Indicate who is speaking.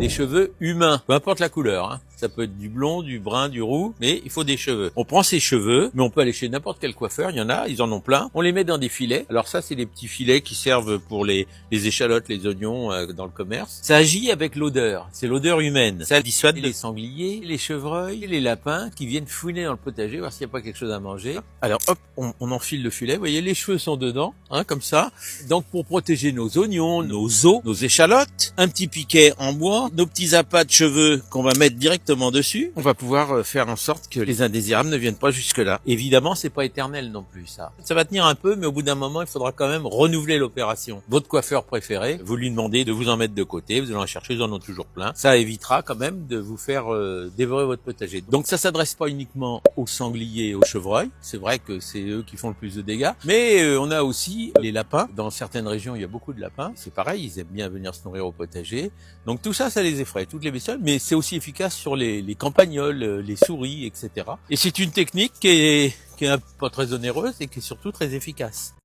Speaker 1: des cheveux humains, peu importe la couleur, hein. Ça peut être du blond, du brun, du roux, mais il faut des cheveux. On prend ces cheveux, mais on peut aller chez n'importe quel coiffeur, il y en a, ils en ont plein. On les met dans des filets. Alors ça, c'est des petits filets qui servent pour les échalotes, les oignons dans le commerce. Ça agit avec l'odeur, c'est l'odeur humaine. Ça dissuade les sangliers, les chevreuils, les lapins qui viennent fouiner dans le potager, voir s'il n'y a pas quelque chose à manger. Alors hop, on enfile le filet. Vous voyez, les cheveux sont dedans, hein, comme ça. Donc pour protéger nos oignons, nos os, nos échalotes, un petit piquet en bois, nos petits appâts de cheveux qu'on va mettre directement dessus, on va pouvoir faire en sorte que les indésirables ne viennent pas jusque là. Évidemment, c'est pas éternel non plus, ça. Ça va tenir un peu, mais au bout d'un moment, il faudra quand même renouveler l'opération. Votre coiffeur préféré, vous lui demandez de vous en mettre de côté, vous allez en chercher, ils en ont toujours plein. Ça évitera quand même de vous faire dévorer votre potager. Donc ça s'adresse pas uniquement aux sangliers et aux chevreuils. C'est vrai que c'est eux qui font le plus de dégâts. Mais on a aussi les lapins. Dans certaines régions, il y a beaucoup de lapins. C'est pareil, ils aiment bien venir se nourrir au potager. Donc tout ça, ça les effraie, toutes les bestioles. Mais c'est aussi efficace sur les campagnols, les souris, etc. Et c'est une technique qui est pas très onéreuse et qui est surtout très efficace.